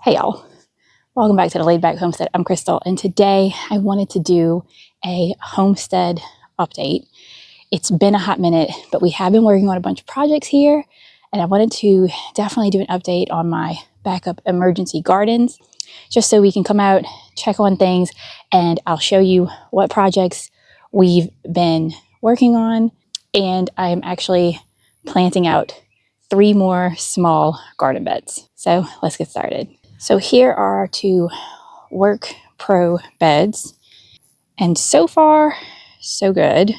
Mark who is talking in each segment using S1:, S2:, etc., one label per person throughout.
S1: Hey y'all, welcome back to the Laid-Back Homestead. I'm Crystal, and today I wanted to do a homestead update. It's been a hot minute, but we have been working on a bunch of projects here, and I wanted to definitely do an update on my backup emergency gardens, just so we can come out, check on things, and I'll show you what projects we've been working on. And I'm actually planting out 3 more small garden beds. So let's get started. So here are our 2 WorkPro beds, and so far, so good.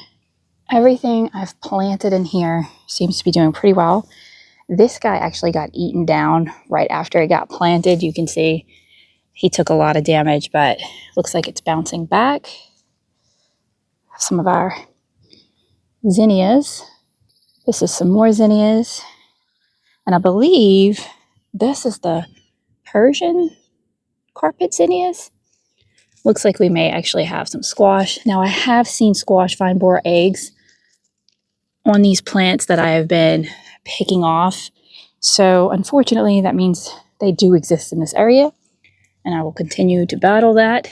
S1: Everything I've planted in here seems to be doing pretty well. This guy actually got eaten down right after it got planted. You can see he took a lot of damage, but looks like it's bouncing back. Some of our zinnias. This is some more zinnias, and I believe this is the Persian carpet zinnias. Looks like we may actually have some squash. Now I have seen squash vine borer eggs on these plants that I have been picking off. So unfortunately that means they do exist in this area, and I will continue to battle that.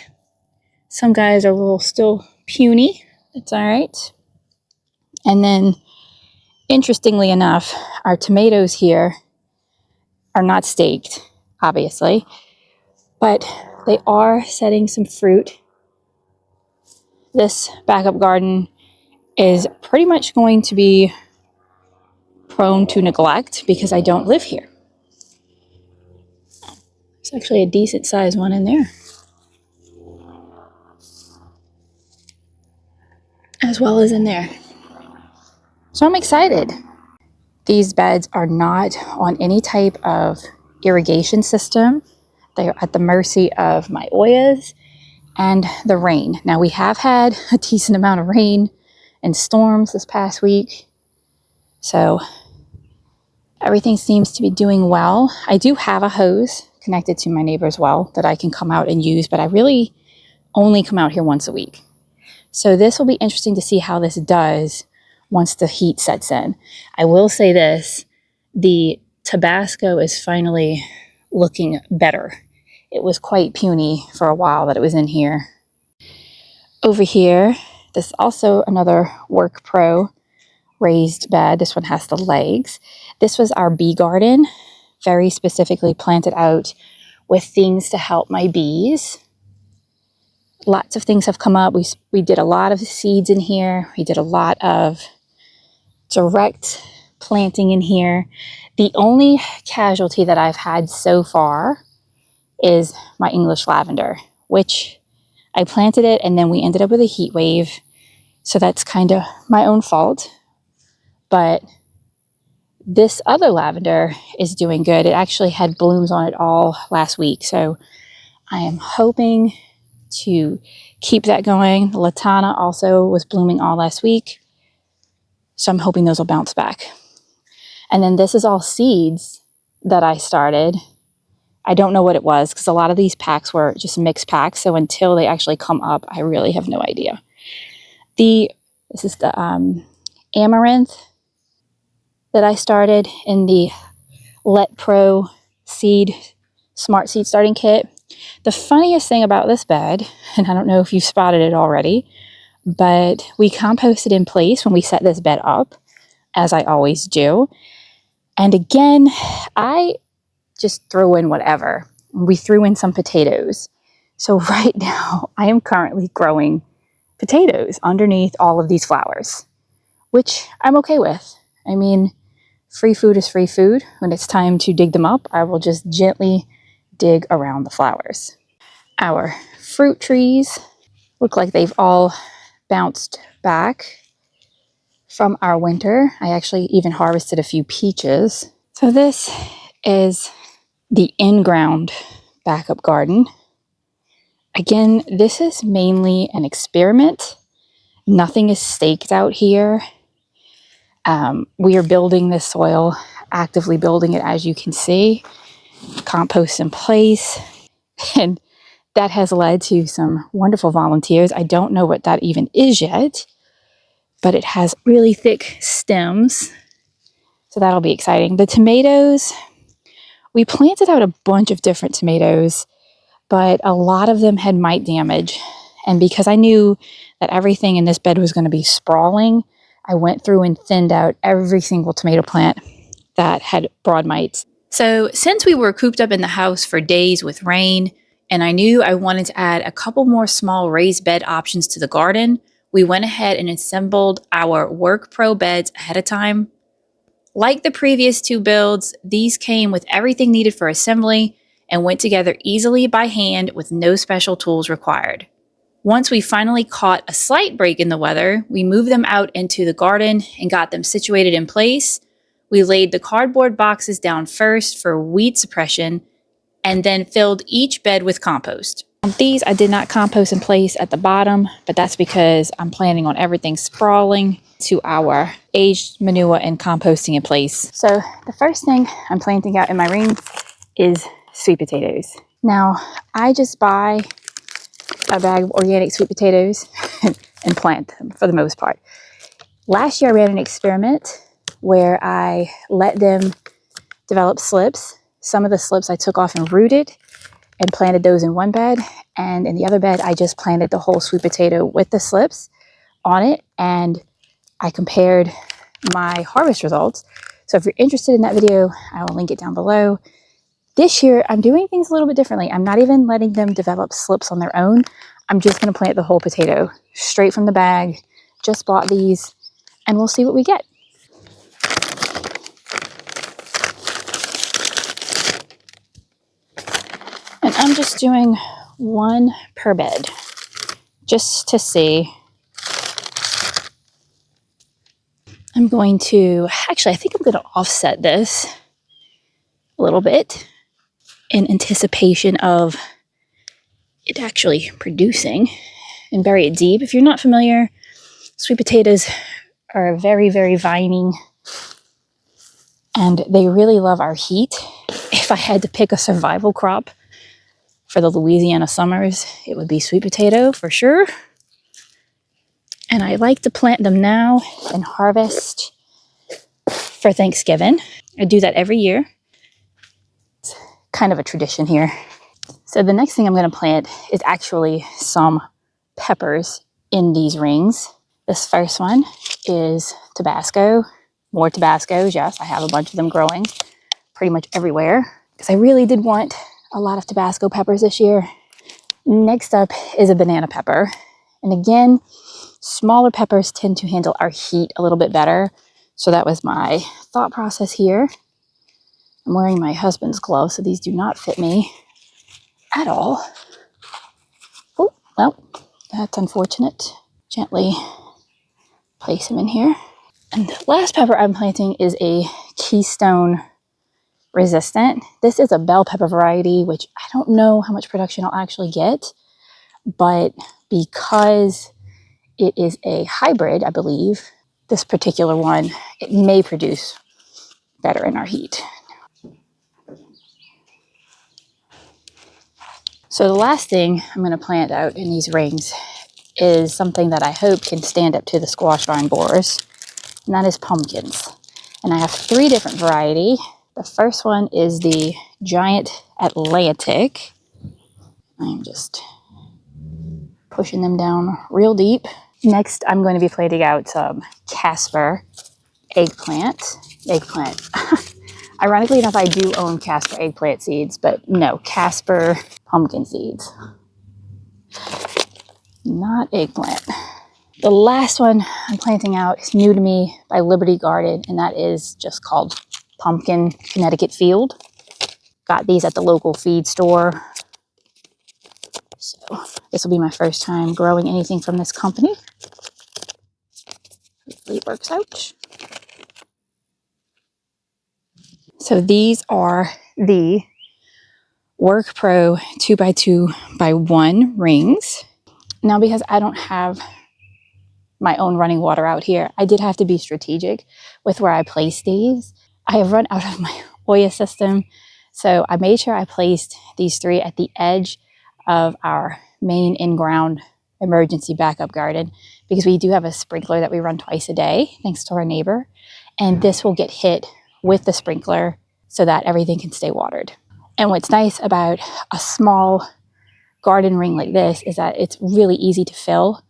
S1: Some guys are a little still puny. That's all right. And then interestingly enough, our tomatoes here are not staked, obviously, but they are setting some fruit. This backup garden is pretty much going to be prone to neglect because I don't live here. There's actually a decent sized one in there, as well as in there. So I'm excited. These beds are not on any type of irrigation system. They are at the mercy of my Oyas and the rain. Now we have had a decent amount of rain and storms this past week, so everything seems to be doing well. I do have a hose connected to my neighbor's well that I can come out and use, but I really only come out here once a week. So this will be interesting to see how this does once the heat sets in. I will say this, the Tabasco is finally looking better. It was quite puny for a while that it was in here. Over here, this is also another WorkPro raised bed. This one has the legs. This was our bee garden, very specifically planted out with things to help my bees. Lots of things have come up. We did a lot of seeds in here. We did a lot of direct planting in here. The only casualty that I've had so far is my English lavender, which I planted it and then we ended up with a heat wave. So that's kind of my own fault. But this other lavender is doing good. It actually had blooms on it all last week. So I am hoping to keep that going. The Latana also was blooming all last week. So I'm hoping those will bounce back. And then this is all seeds that I started. I don't know what it was because a lot of these packs were just mixed packs. So until they actually come up, I really have no idea. This is the amaranth that I started in the Let-Pro seed, smart seed starting kit. The funniest thing about this bed, and I don't know if you've spotted it already, but we composted in place when we set this bed up, as I always do. And again, I just throw in whatever. We threw in some potatoes. So right now, I am currently growing potatoes underneath all of these flowers, which I'm okay with. I mean, free food is free food. When it's time to dig them up, I will just gently dig around the flowers. Our fruit trees look like they've all bounced back from our winter. I actually even harvested a few peaches. So this is the in-ground backup garden. Again, this is mainly an experiment. Nothing is staked out here. We are building this soil, actively building it, as you can see. Compost in place, and that has led to some wonderful volunteers. I don't know what that even is yet, but it has really thick stems, so that'll be exciting. The tomatoes We planted out a bunch of different tomatoes, but a lot of them had mite damage. And because I knew that everything in this bed was going to be sprawling, I went through and thinned out every single tomato plant that had broad mites. So since we were cooped up in the house for days with rain, and I knew I wanted to add a couple more small raised bed options to the garden, we went ahead and assembled our WorkPro beds ahead of time. Like the previous two builds, these came with everything needed for assembly and went together easily by hand with no special tools required. Once we finally caught a slight break in the weather, we moved them out into the garden and got them situated in place. We laid the cardboard boxes down first for weed suppression and then filled each bed with compost. These I did not compost in place at the bottom, but that's because I'm planning on everything sprawling to our aged manure and composting in place. So the first thing I'm planting out in my rings is sweet potatoes. Now, I just buy a bag of organic sweet potatoes and plant them for the most part. Last year I ran an experiment where I let them develop slips. Some of the slips I took off and rooted and planted those in one bed, and in the other bed I just planted the whole sweet potato with the slips on it, and I compared my harvest results. So if you're interested in that video, I will link it down below. This year I'm doing things a little bit differently. I'm not even letting them develop slips on their own. I'm just going to plant the whole potato straight from the bag. Just bought these, and we'll see what we get. And I'm just doing one per bed, just to see. I'm going to, actually, I think I'm going to offset this a little bit in anticipation of it actually producing, and bury it deep. If you're not familiar, sweet potatoes are very, very vining, and they really love our heat. If I had to pick a survival crop for the Louisiana summers, it would be sweet potato for sure. And I like to plant them now and harvest for Thanksgiving. I do that every year. It's kind of a tradition here. So the next thing I'm going to plant is actually some peppers in these rings. This first one is Tabasco. More Tabascos, yes, I have a bunch of them growing pretty much everywhere because I really did want a lot of Tabasco peppers this year. Next up is a banana pepper. And again, smaller peppers tend to handle our heat a little bit better. So that was my thought process here. I'm wearing my husband's gloves, so these do not fit me at all. Oh, well, that's unfortunate. Gently place them in here. And the last pepper I'm planting is a Keystone resistant. This is a bell pepper variety, which I don't know how much production I'll actually get, but because it is a hybrid, I believe, this particular one, it may produce better in our heat. So the last thing I'm going to plant out in these rings is something that I hope can stand up to the squash vine borers, and that is pumpkins. And I have 3 different varieties. The first one is the Giant Atlantic. I'm just pushing them down real deep. Next, I'm going to be planting out some Casper eggplant. Ironically enough, I do own Casper eggplant seeds, but no, Casper pumpkin seeds. Not eggplant. The last one I'm planting out is new to me by Liberty Garden, and that is just called Pumpkin Connecticut Field. Got these at the local feed store. So this will be my first time growing anything from this company. Hopefully it works out. So these are the WorkPro 2x2x1 rings. Now, because I don't have my own running water out here, I did have to be strategic with where I place these. I have run out of my Oya system, so I made sure I placed these 3 at the edge of our main in-ground emergency backup garden, because we do have a sprinkler that we run twice a day, thanks to our neighbor, and this will get hit with the sprinkler so that everything can stay watered. And what's nice about a small garden ring like this is that it's really easy to fill.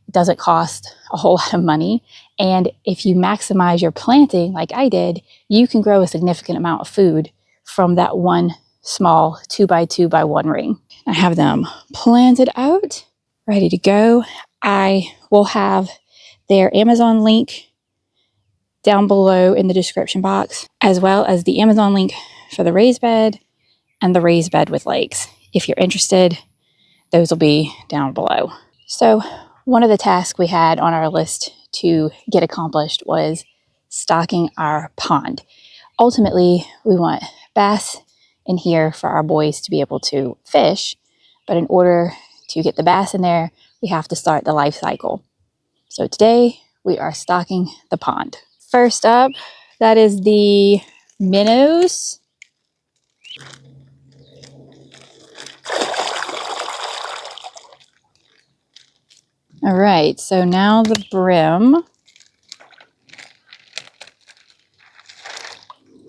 S1: It doesn't cost a whole lot of money. And if you maximize your planting like I did, you can grow a significant amount of food from that one small 2x2x1 ring. I have them planted out, ready to go. I will have their Amazon link down below in the description box, as well as the Amazon link for the raised bed and the raised bed with legs. If you're interested, those will be down below. So one of the tasks we had on our list to get accomplished was stocking our pond. Ultimately, we want bass in here for our boys to be able to fish, but in order to get the bass in there, we have to start the life cycle. So today we are stocking the pond. First up, that is the minnows. All right, so now the brim.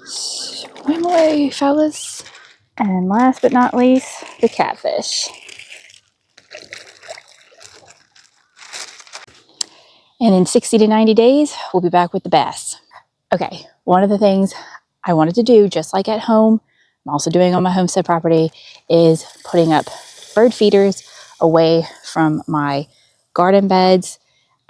S1: Swim away, fellas. And last but not least, the catfish. And in 60 to 90 days, we'll be back with the bass. Okay, one of the things I wanted to do, just like at home, I'm also doing on my homestead property, is putting up bird feeders away from my garden beds.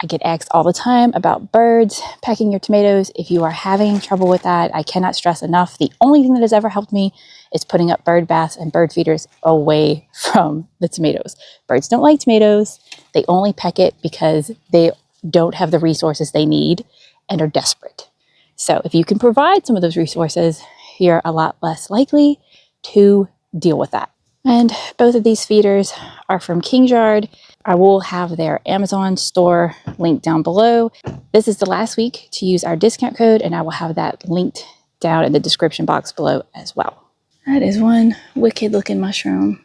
S1: I get asked all the time about birds pecking your tomatoes. If you are having trouble with that, I cannot stress enough. The only thing that has ever helped me is putting up bird baths and bird feeders away from the tomatoes. Birds don't like tomatoes. They only peck it because they don't have the resources they need and are desperate. So if you can provide some of those resources, you're a lot less likely to deal with that. And both of these feeders are from King's Yard. I will have their Amazon store linked down below. This is the last week to use our discount code, and I will have that linked down in the description box below as well. That is one wicked looking mushroom.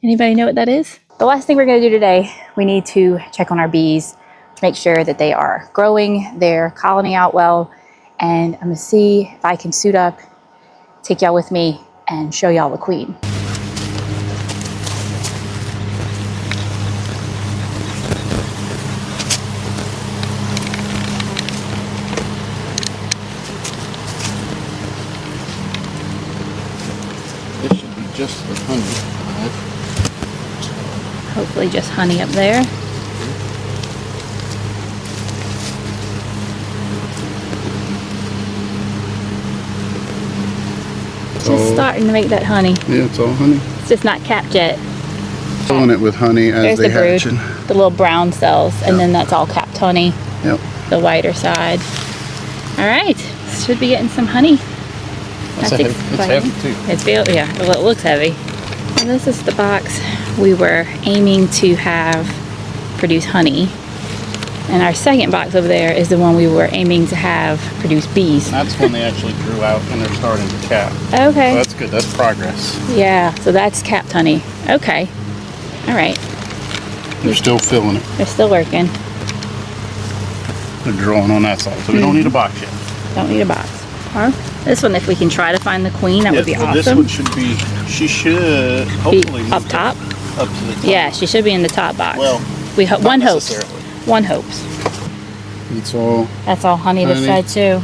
S1: Anybody know what that is? The last thing we're going to do today, we need to check on our bees to make sure that they are growing their colony out well. And I'm going to see if I can suit up, take y'all with me, and show y'all the queen.
S2: This should be just the honey hive.
S1: Hopefully just honey up there. Just starting to make that honey.
S2: Yeah, it's all honey.
S1: It's just not capped yet.
S2: Filling it with honey as they hatch.
S1: The little brown cells, and then that's all capped honey.
S2: Yep.
S1: The whiter side. All right, should be getting some honey.
S2: It's heavy too.
S1: Well, it looks heavy. And this is the box we were aiming to have produce honey. And our second box over there is the one we were aiming to have produce bees.
S2: And that's when they actually grew out and they're starting to cap.
S1: Okay.
S2: So that's good. That's progress.
S1: Yeah, so that's capped honey. Okay. All right.
S2: They're still filling it.
S1: They're still working.
S2: They're drawing on that side. So we don't need a box yet.
S1: Don't need a box. Huh? This one, if we can try to find the queen, that would be awesome.
S2: This one should be, she should hopefully
S1: be up top.
S2: Up to the top.
S1: Yeah, she should be in the top box.
S2: Well,
S1: one hopes. One hopes.
S2: It's all.
S1: That's all honey this side too.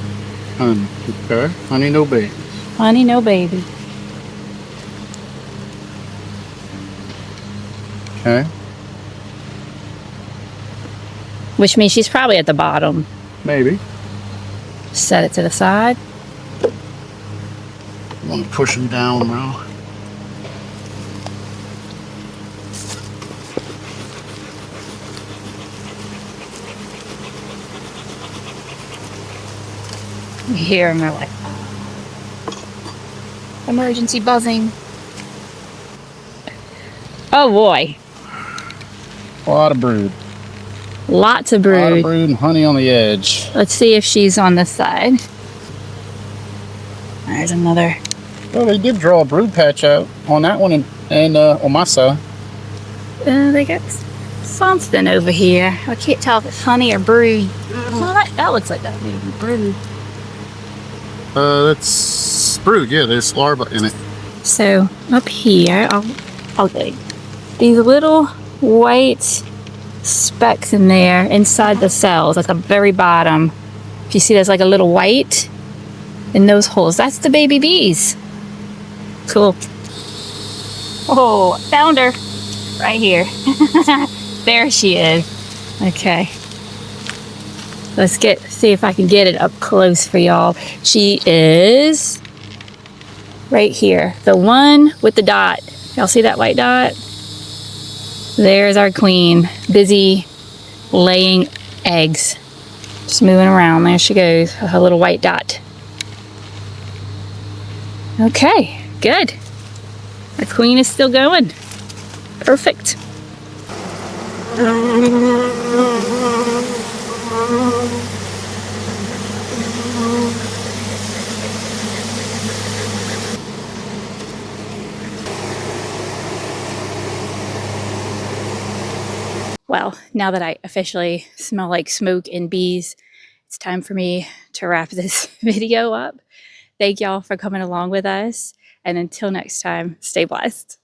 S2: Honey. Okay. Honey, no babies.
S1: Honey, no baby.
S2: Okay.
S1: Which means she's probably at the bottom.
S2: Maybe.
S1: Set it to the side.
S2: I'm gonna push them down now.
S1: You hear them, they're like, emergency buzzing. Oh boy.
S2: A lot of brood.
S1: Lots of
S2: A lot
S1: brood.
S2: of brood and honey on the edge.
S1: Let's see if she's on this side. There's another.
S2: Well, they did draw a brood patch out on that one and on my side.
S1: They got something over here. I can't tell if it's honey or brood. Oh, that looks like that may be brood.
S2: That's brood. Yeah, there's larvae in it.
S1: So up here, I'll get these little white specks in there inside the cells at the very bottom. If you see, there's like a little white in those holes. That's the baby bees. Cool. Oh, found her right here. There she is. Okay. Let's see if I can get it up close for y'all. She is right here. The one with the dot. Y'all see that white dot? There's our queen, busy laying eggs. Just moving around. There she goes, her little white dot. Okay, good. Our queen is still going. Perfect. Well, now that I officially smell like smoke and bees, it's time for me to wrap this video up. Thank y'all for coming along with us. And until next time, stay blessed.